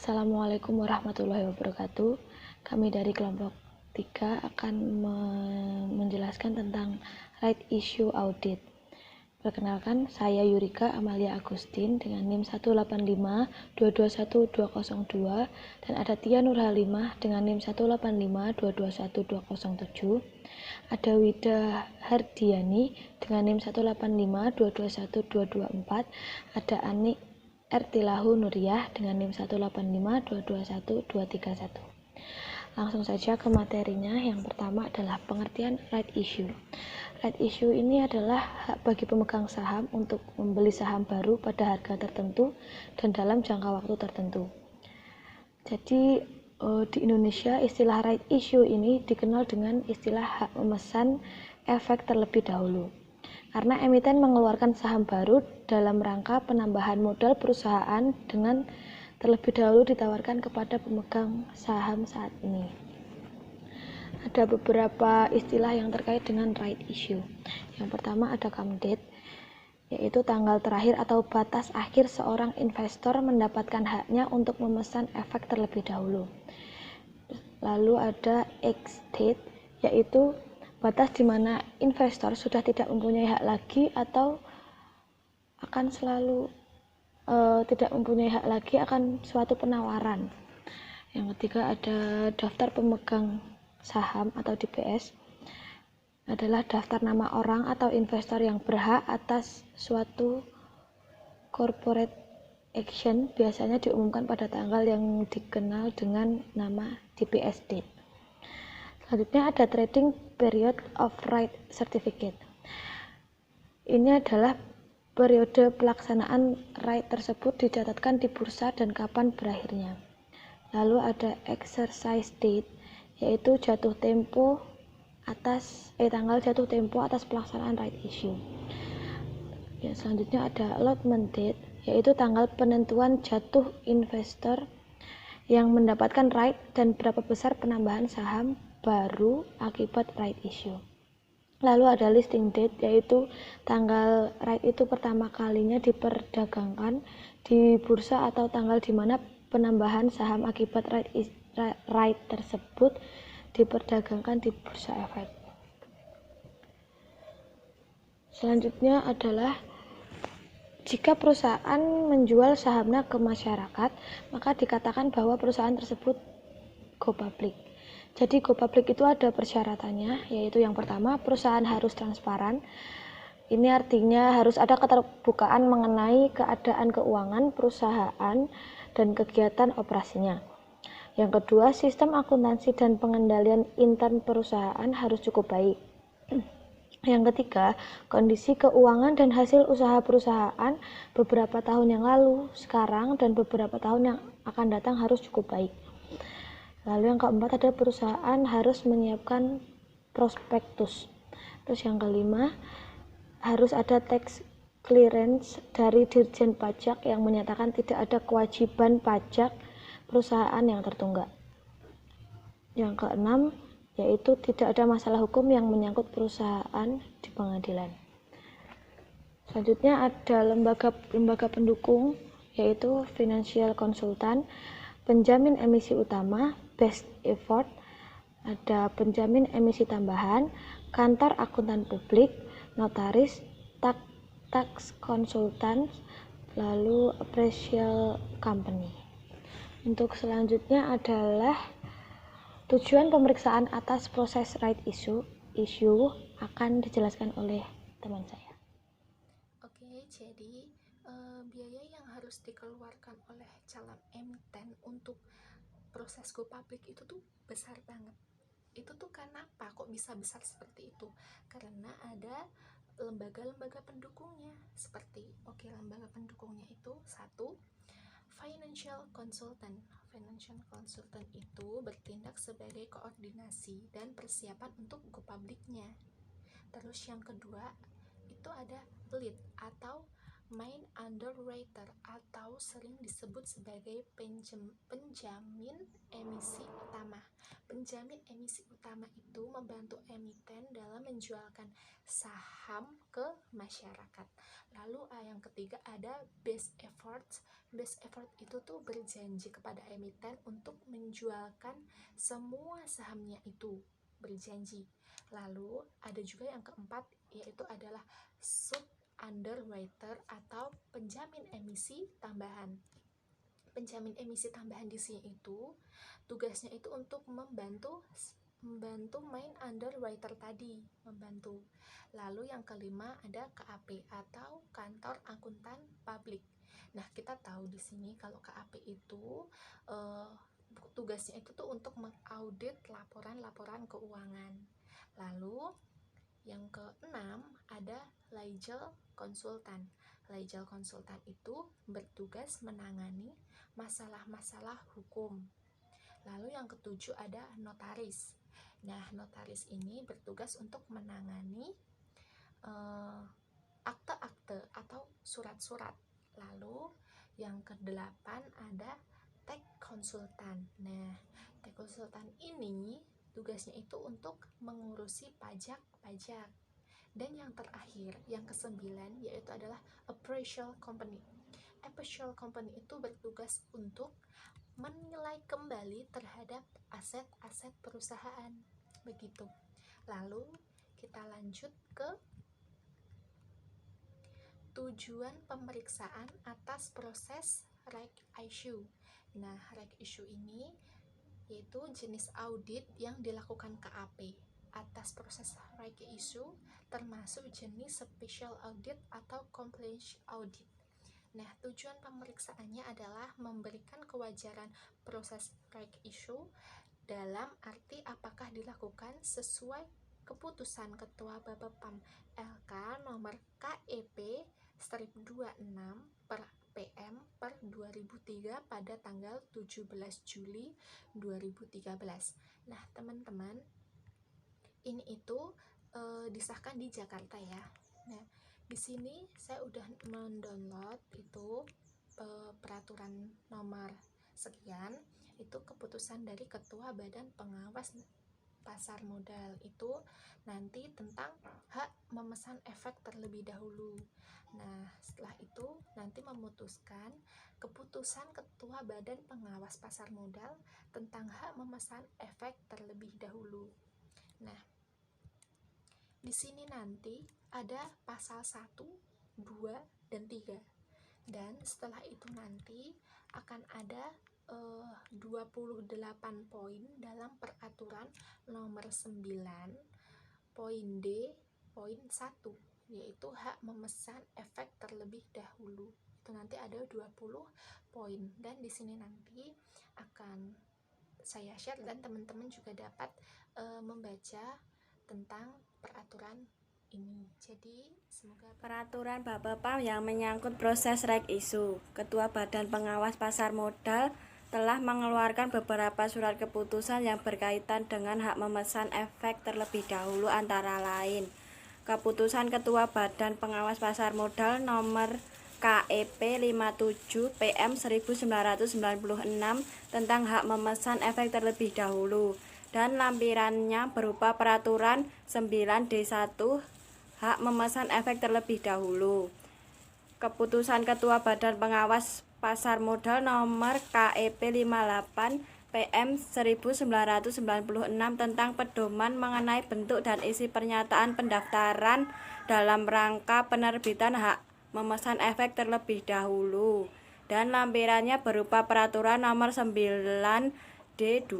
Assalamualaikum warahmatullahi wabarakatuh. Kami dari kelompok 3 akan menjelaskan tentang right issue audit. Perkenalkan, saya Yurika Amalia Agustin dengan NIM 185221202 dan ada Tia Nurhalimah dengan NIM 185221207. Ada Wida Hardiani dengan NIM 185221224. Ada Ani Ertilahu Nuriyah dengan NIM 185221231. Langsung saja ke materinya. Yang pertama adalah pengertian right issue. Right issue ini adalah hak bagi pemegang saham untuk membeli saham baru pada harga tertentu dan dalam jangka waktu tertentu. Jadi di Indonesia istilah right issue ini dikenal dengan istilah hak memesan efek terlebih dahulu. Karena emiten mengeluarkan saham baru dalam rangka penambahan modal perusahaan dengan terlebih dahulu ditawarkan kepada pemegang saham saat ini. Ada beberapa istilah yang terkait dengan right issue. Yang pertama ada come date, yaitu tanggal terakhir atau batas akhir seorang investor mendapatkan haknya untuk memesan efek terlebih dahulu. Lalu ada ex date, yaitu batas di mana investor sudah tidak mempunyai hak lagi atau akan selalu tidak mempunyai hak lagi akan suatu penawaran. Yang ketiga ada daftar pemegang saham atau DPS, adalah daftar nama orang atau investor yang berhak atas suatu corporate action, biasanya diumumkan pada tanggal yang dikenal dengan nama DPS date. Selanjutnya ada trading period of right certificate. Ini adalah periode pelaksanaan right tersebut dicatatkan di bursa dan kapan berakhirnya. Lalu ada exercise date, yaitu tanggal jatuh tempo atas pelaksanaan right issue. Ya, selanjutnya ada allotment date, yaitu tanggal penentuan jatuh investor yang mendapatkan right dan berapa besar penambahan saham baru akibat right issue. Lalu ada listing date, yaitu tanggal right itu pertama kalinya diperdagangkan di bursa atau tanggal di mana penambahan saham akibat right tersebut diperdagangkan di bursa efek. Selanjutnya adalah jika perusahaan menjual sahamnya ke masyarakat, maka dikatakan bahwa perusahaan tersebut go public. Jadi go public itu ada persyaratannya, yaitu yang pertama perusahaan harus transparan. Ini artinya harus ada keterbukaan mengenai keadaan keuangan perusahaan dan kegiatan operasinya. Yang kedua, sistem akuntansi dan pengendalian intern perusahaan harus cukup baik. Yang ketiga, kondisi keuangan dan hasil usaha perusahaan beberapa tahun yang lalu, sekarang, dan beberapa tahun yang akan datang harus cukup baik. Lalu yang keempat ada perusahaan harus menyiapkan prospektus. Terus yang kelima, harus ada tax clearance dari Dirjen Pajak yang menyatakan tidak ada kewajiban pajak perusahaan yang tertunggak. Yang keenam, yaitu tidak ada masalah hukum yang menyangkut perusahaan di pengadilan. Selanjutnya ada lembaga pendukung, yaitu financial consultant, penjamin emisi utama, best effort, ada penjamin emisi tambahan, kantor akuntan publik, notaris, tax consultant, lalu appraisal company. Untuk selanjutnya adalah tujuan pemeriksaan atas proses right issue akan dijelaskan oleh teman saya. Oke, jadi biaya yang harus dikeluarkan oleh calon emiten untuk proses go public itu tuh besar banget. Itu tuh kenapa kok bisa besar seperti itu? Karena ada lembaga-lembaga pendukungnya lembaga pendukungnya itu satu, financial consultant. Financial consultant itu bertindak sebagai koordinasi dan persiapan untuk go publicnya. Terus yang kedua itu ada lead atau main underwriter atau sering disebut sebagai penjamin emisi utama. penjamin emisi utama itu membantu emiten dalam menjualkan saham ke masyarakat. Lalu yang ketiga ada base effort. Base effort itu tuh berjanji kepada emiten untuk menjualkan semua sahamnya itu, berjanji. Lalu ada juga yang keempat, yaitu adalah sub underwriter atau penjamin emisi tambahan. Penjamin emisi tambahan di sini itu tugasnya itu untuk membantu main underwriter tadi, membantu. Lalu yang kelima ada KAP atau kantor akuntan publik. Nah, kita tahu di sini kalau KAP itu tugasnya itu tuh untuk mengaudit laporan-laporan keuangan. Lalu yang keenam ada legal konsultan. Legal konsultan itu bertugas menangani masalah-masalah hukum. Lalu yang ketujuh ada notaris. Nah, notaris ini bertugas untuk menangani akte-akte atau surat-surat. Lalu yang kedelapan ada tax konsultan. Nah, tax konsultan ini tugasnya itu untuk mengurusi pajak-pajak. Dan yang terakhir, yang kesembilan, yaitu adalah appraisal company. Appraisal company itu bertugas untuk menilai kembali terhadap aset-aset perusahaan. Begitu. Lalu kita lanjut ke tujuan pemeriksaan atas proses reg issue. Nah, reg issue ini yaitu jenis audit yang dilakukan KAP atas proses reg issue, termasuk jenis special audit atau compliance audit. Nah, tujuan pemeriksaannya adalah memberikan kewajaran proses reg issue dalam arti apakah dilakukan sesuai keputusan Ketua Bapepam LK nomor KEP-26 per PM per 2003 pada tanggal 17 Juli 2013. Nah, teman-teman, ini itu disahkan di Jakarta ya. Nah, di sini saya udah mendownload itu peraturan nomor sekian, itu keputusan dari Ketua Badan Pengawas Pasar Modal itu nanti tentang hak memesan efek terlebih dahulu. Nah, setelah itu nanti memutuskan keputusan Ketua Badan Pengawas Pasar Modal tentang hak memesan efek terlebih dahulu. Nah, di sini nanti ada pasal 1, 2, dan 3. Dan setelah itu nanti akan ada 28 poin dalam peraturan nomor 9 poin D poin 1, yaitu hak memesan efek terlebih dahulu. Itu nanti ada 20 poin, dan di sini nanti akan saya share dan teman-teman juga dapat membaca tentang peraturan ini. Jadi semoga Peraturan Bapepam yang menyangkut proses reg issue. Ketua Badan Pengawas Pasar Modal telah mengeluarkan beberapa surat keputusan yang berkaitan dengan hak memesan efek terlebih dahulu, antara lain Keputusan Ketua Badan Pengawas Pasar Modal nomor KEP 57 PM 1996 tentang hak memesan efek terlebih dahulu, dan lampirannya berupa peraturan 9D1 hak memesan efek terlebih dahulu. Keputusan Ketua Badan Pengawas Pasar Modal nomor KEP 58 PM 1996 tentang pedoman mengenai bentuk dan isi pernyataan pendaftaran dalam rangka penerbitan hak memesan efek terlebih dahulu, dan lampirannya berupa peraturan nomor 9D2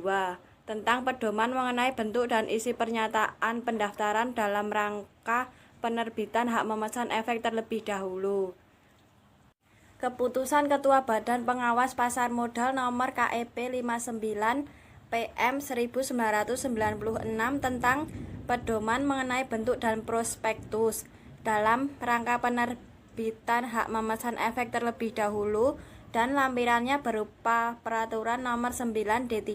tentang pedoman mengenai bentuk dan isi pernyataan pendaftaran dalam rangka penerbitan hak memesan efek terlebih dahulu. Keputusan Ketua Badan Pengawas Pasar Modal nomor KEP 59 PM 1996 tentang pedoman mengenai bentuk dan prospektus dalam rangka penerbitan hak memesan efek terlebih dahulu, dan lampirannya berupa peraturan nomor 9D3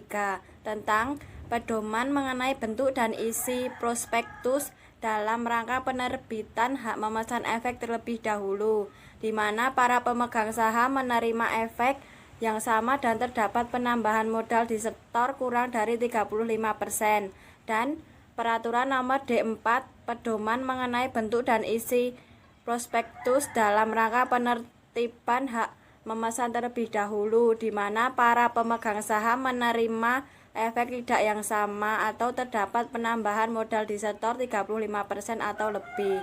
tentang pedoman mengenai bentuk dan isi prospektus dalam rangka penerbitan hak memesan efek terlebih dahulu, di mana para pemegang saham menerima efek yang sama dan terdapat penambahan modal disetor kurang dari 35%, dan Peraturan Nomor D4 Pedoman mengenai bentuk dan isi prospektus dalam rangka penertiban hak memesan terlebih dahulu, di mana para pemegang saham menerima efek tidak yang sama atau terdapat penambahan modal disetor 35% atau lebih.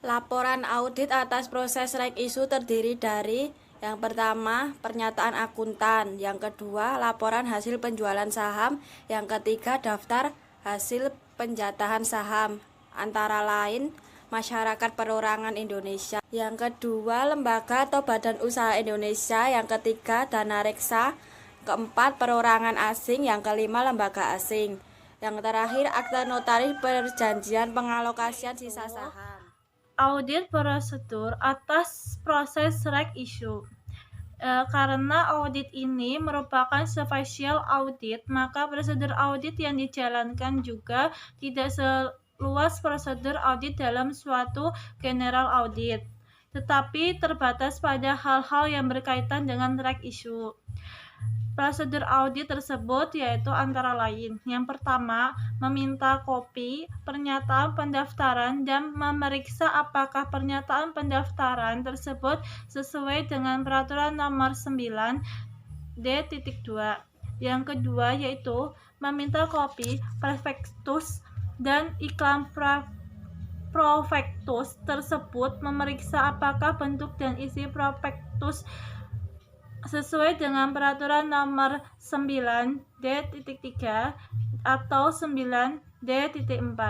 Laporan audit atas proses right issue terdiri dari yang pertama, pernyataan akuntan, yang kedua, laporan hasil penjualan saham, yang ketiga, daftar hasil penjatahan saham, antara lain Masyarakat Perorangan Indonesia, yang kedua, lembaga atau badan usaha Indonesia, yang ketiga, dana reksa, keempat, perorangan asing, yang kelima, lembaga asing, yang terakhir, akta notaris perjanjian pengalokasian sisa saham. Audit prosedur atas proses right issue. Karena audit ini merupakan spesial audit, maka prosedur audit yang dijalankan juga tidak seluas prosedur audit dalam suatu general audit, tetapi terbatas pada hal-hal yang berkaitan dengan right issue. Prosedur audit tersebut yaitu antara lain, yang pertama, meminta kopi pernyataan pendaftaran dan memeriksa apakah pernyataan pendaftaran tersebut sesuai dengan Peraturan Nomor 9 D.2. Yang kedua yaitu meminta kopi prospektus dan iklan prospektus tersebut, memeriksa apakah bentuk dan isi prospektus sesuai dengan Peraturan Nomor 9 D.3 atau 9 D.4.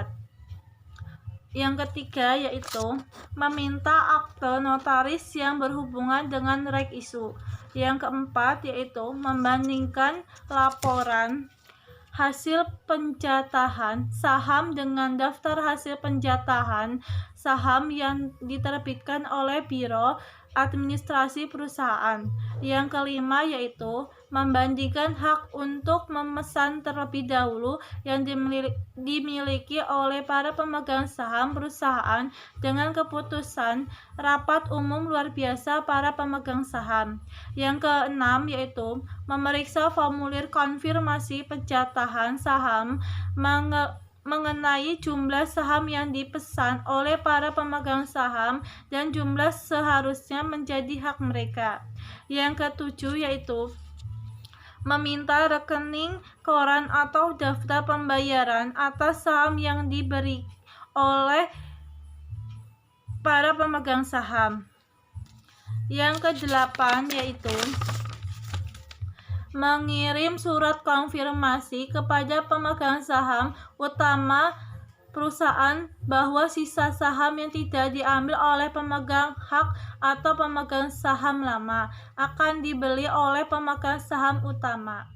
Yang ketiga yaitu meminta akte notaris yang berhubungan dengan right issue. Yang keempat yaitu membandingkan laporan hasil penjatahan saham dengan daftar hasil penjatahan saham yang diterbitkan oleh Biro Administrasi Perusahaan. Yang kelima yaitu membandingkan hak untuk memesan terlebih dahulu yang dimiliki oleh para pemegang saham perusahaan dengan keputusan rapat umum luar biasa para pemegang saham. Yang keenam yaitu memeriksa formulir konfirmasi penjatahan saham mengenai jumlah saham yang dipesan oleh para pemegang saham dan jumlah seharusnya menjadi hak mereka. Yang ketujuh yaitu meminta rekening koran atau daftar pembayaran atas saham yang diberi oleh para pemegang saham. Yang kedelapan yaitu mengirim surat konfirmasi kepada pemegang saham utama perusahaan bahwa sisa saham yang tidak diambil oleh pemegang hak atau pemegang saham lama akan dibeli oleh pemegang saham utama.